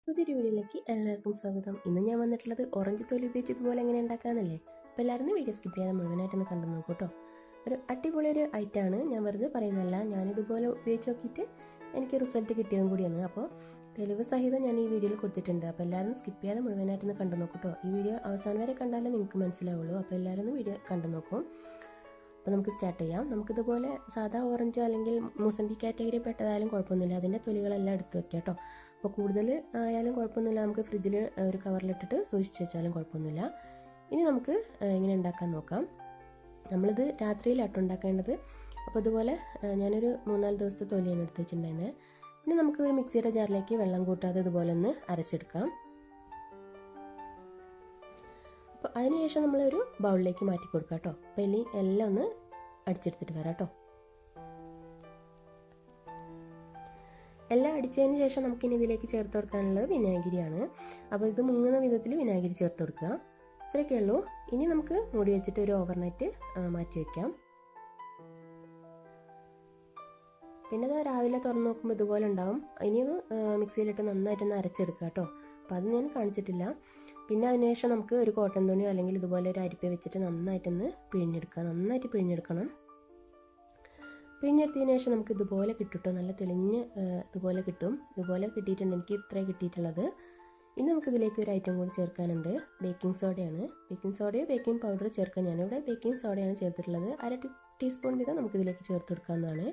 പുതിയൊരു വീഡിയോയിലേക്ക് എല്ലാവർക്കും സ്വാഗതം. ഇന്ന് ഞാൻ വന്നിട്ടുള്ളത് ഓറഞ്ച് തൊലി ഉപയോഗിച്ച് ഇതുപോലെ എങ്ങനെ ഉണ്ടാക്കാമെന്നല്ലേ. അപ്പോൾ എല്ലാവരും വീഡിയോ സ്കിപ്പ് ചെയ്യാതെ മുഴുവനായിട്ടൊന്ന് കണ്ടു നോക്കൂ കേട്ടോ. ഒരു അടിപൊളി ഒരു ഐറ്റമാണ്, ഞാൻ വെറുതെ പറയുന്നതല്ല. ഞാനിതുപോലെ ഉപയോഗിച്ച് നോക്കിയിട്ട് എനിക്ക് റിസൾട്ട് കിട്ടിയതും കൂടിയാണ്. അപ്പോൾ തെളിവ് സഹിതം ഞാൻ ഈ വീഡിയോയിൽ കൊടുത്തിട്ടുണ്ട്. അപ്പോൾ എല്ലാവരും സ്കിപ്പ് ചെയ്യാതെ മുഴുവനായിട്ടൊന്ന് കണ്ടു നോക്കൂ കേട്ടോ. ഈ വീഡിയോ അവസാനം വരെ കണ്ടാലേ നിങ്ങൾക്ക് മനസ്സിലാവുള്ളൂ. അപ്പോൾ എല്ലാവരും വീഡിയോ കണ്ടു നോക്കും. അപ്പോൾ നമുക്ക് സ്റ്റാർട്ട് ചെയ്യാം. നമുക്കിതുപോലെ സാധാ ഓറഞ്ച് അല്ലെങ്കിൽ മുസമ്പി കാറ്റഗറി പെട്ടതായാലും കുഴപ്പമൊന്നുമില്ല. അതിൻ്റെ തൊലികളെല്ലാം എടുത്ത് വെക്കാം കേട്ടോ. അപ്പോൾ കൂടുതൽ ആയാലും കുഴപ്പമൊന്നുമില്ല, നമുക്ക് ഫ്രിഡ്ജിൽ ഒരു കവറിലിട്ടിട്ട് സൂക്ഷിച്ച് വെച്ചാലും കുഴപ്പമൊന്നുമില്ല. ഇനി നമുക്ക് എങ്ങനെ ഉണ്ടാക്കാൻ നോക്കാം. നമ്മളിത് രാത്രിയിലാട്ടോ ഉണ്ടാക്കേണ്ടത്. അപ്പോൾ ഇതുപോലെ ഞാനൊരു 3-4 ദിവസത്തെ തൊലിയാണ് എടുത്ത് വെച്ചിട്ടുണ്ടായിരുന്നത്. ഇനി നമുക്ക് ഒരു മിക്സിയുടെ ജാറിലേക്ക് വെള്ളം കൂട്ടാതെ ഇതുപോലെ ഒന്ന് അരച്ചെടുക്കാം. അപ്പോൾ അതിനുശേഷം നമ്മളൊരു ബൗളിലേക്ക് മാറ്റി കൊടുക്കാം കേട്ടോ. അപ്പോൾ ഇനി എല്ലാം ഒന്ന് അടിച്ചെടുത്തിട്ട് വരാം കേട്ടോ. എല്ലാം അടിച്ചതിന് ശേഷം നമുക്കിനി ഇതിലേക്ക് ചേർത്ത് കൊടുക്കാനുള്ളത് വിനാഗിരിയാണ്. അപ്പോൾ ഇത് മുങ്ങുന്ന വിധത്തിൽ വിനാഗിരി ചേർത്ത് കൊടുക്കുക. ഇത്രയൊക്കെ ഉള്ളൂ. ഇനി നമുക്ക് മൂടി വെച്ചിട്ട് ഒരു ഓവർനൈറ്റ് മാറ്റി വയ്ക്കാം. പിന്നെ അത് രാവിലെ തുറന്ന് നോക്കുമ്പോൾ ഇതുപോലെ ഉണ്ടാവും. ഇനി ഇത് മിക്സിയിലിട്ട് നന്നായിട്ടൊന്ന് അരച്ചെടുക്കുക കേട്ടോ. അപ്പോൾ അത് ഞാൻ കാണിച്ചിട്ടില്ല. പിന്നെ അതിനുശേഷം നമുക്ക് ഒരു കോട്ടൺ തുണിയോ അല്ലെങ്കിൽ ഇതുപോലെ ഒരു അരിപ്പ വെച്ചിട്ട് നന്നായിട്ടൊന്ന് പിഴിഞ്ഞെടുക്കുക. നന്നായിട്ട് പിഴിഞ്ഞെടുക്കണം. പിഴിഞ്ഞെടുത്തതിന് ശേഷം നമുക്ക് ഇതുപോലെ കിട്ടും കേട്ടോ. നല്ല തെളിഞ്ഞ് ഇതുപോലെ കിട്ടും. ഇതുപോലെ കിട്ടിയിട്ടുണ്ട്. എനിക്ക് ഇത്രേ കിട്ടിയിട്ടുള്ളത്. ഇനി നമുക്കിതിലേക്ക് ഒരു ഐറ്റം കൂടി ചേർക്കാനുണ്ട്. ബേക്കിംഗ് സോഡയാണ്. ബേക്കിംഗ് സോഡയോ ബേക്കിംഗ് പൗഡർ ചേർക്കാൻ, ഞാനിവിടെ ബേക്കിംഗ് സോഡയാണ് ചേർത്തിട്ടുള്ളത്. 1/2 ടീസ്പൂൺ വീതം നമുക്കിതിലേക്ക് ചേർത്ത് കൊടുക്കാവുന്നതാണ്.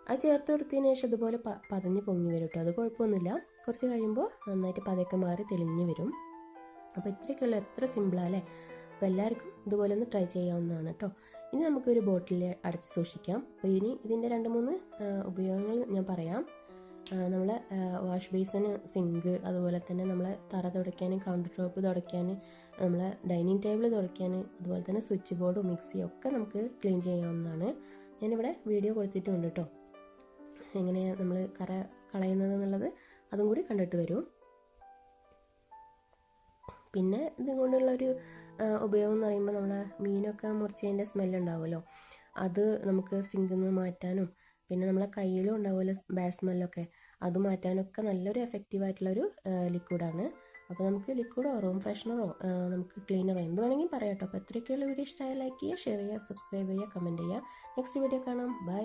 അത് ചേർത്ത് കൊടുത്തതിന് ശേഷം ഇതുപോലെ പതഞ്ഞ് പൊങ്ങി വരും കേട്ടോ. അത് കുഴപ്പമൊന്നുമില്ല. കുറച്ച് കഴിയുമ്പോൾ നന്നായിട്ട് പതയൊക്കെ മാറി തെളിഞ്ഞ് വരും. അപ്പോൾ ഇത്രയൊക്കെയുള്ളൂ. എത്ര സിമ്പിളാല്ലേ. അപ്പോൾ എല്ലാവർക്കും ഇതുപോലെ ഒന്ന് ട്രൈ ചെയ്യാവുന്നതാണ് കേട്ടോ. ഇനി നമുക്കൊരു ബോട്ടിൽ അടച്ച് സൂക്ഷിക്കാം. അപ്പോൾ ഇനി ഇതിൻ്റെ 2-3 ഉപയോഗങ്ങൾ ഞാൻ പറയാം. നമ്മൾ വാഷ് ബേസിന്, സിങ്ക്, അതുപോലെ തന്നെ നമ്മളെ തറ തുടയ്ക്കാൻ, കൗണ്ടർ ടോപ്പ് തുടയ്ക്കാൻ, നമ്മളെ ഡൈനിങ് ടേബിൾ തുടയ്ക്കാൻ, അതുപോലെ തന്നെ സ്വിച്ച് ബോർഡും മിക്സിയും ഒക്കെ നമുക്ക് ക്ലീൻ ചെയ്യാവുന്നതാണ്. ഞാനിവിടെ വീഡിയോ കൊടുത്തിട്ടുണ്ട് കേട്ടോ, എങ്ങനെയാണ് നമ്മൾ കറ കളയുന്നത് എന്നുള്ളത്. അതും കൂടി കണ്ടിട്ട് വരും. പിന്നെ ഇതുകൊണ്ടുള്ളൊരു ഉപയോഗം എന്ന് പറയുമ്പോൾ നമ്മളെ മീനൊക്കെ മുറിച്ചതിൻ്റെ സ്മെല്ലുണ്ടാവുമല്ലോ, അത് നമുക്ക് സിങ്കിൽ നിന്ന് മാറ്റാനും, പിന്നെ നമ്മളെ കയ്യിലും ഉണ്ടാവുമല്ലോ ബാഡ് സ്മെല്ലൊക്കെ, അത് മാറ്റാനൊക്കെ നല്ലൊരു എഫക്റ്റീവായിട്ടുള്ളൊരു ലിക്വിഡാണ്. അപ്പോൾ നമുക്ക് ലിക്വിഡോ റൂം ഫ്രഷ്നറോ നമുക്ക് ക്ലീനറോ എന്ത് വേണമെങ്കിലും പറയാം കേട്ടോ. അപ്പോൾ ഇത്രയൊക്കെയുള്ള വീഡിയോ ഇഷ്ടമായ ലൈക്ക് ചെയ്യുക, ഷെയർ ചെയ്യുക, സബ്സ്ക്രൈബ് ചെയ്യുക, കമൻറ്റ് ചെയ്യുക. നെക്സ്റ്റ് വീഡിയോ കാണാം. ബൈ.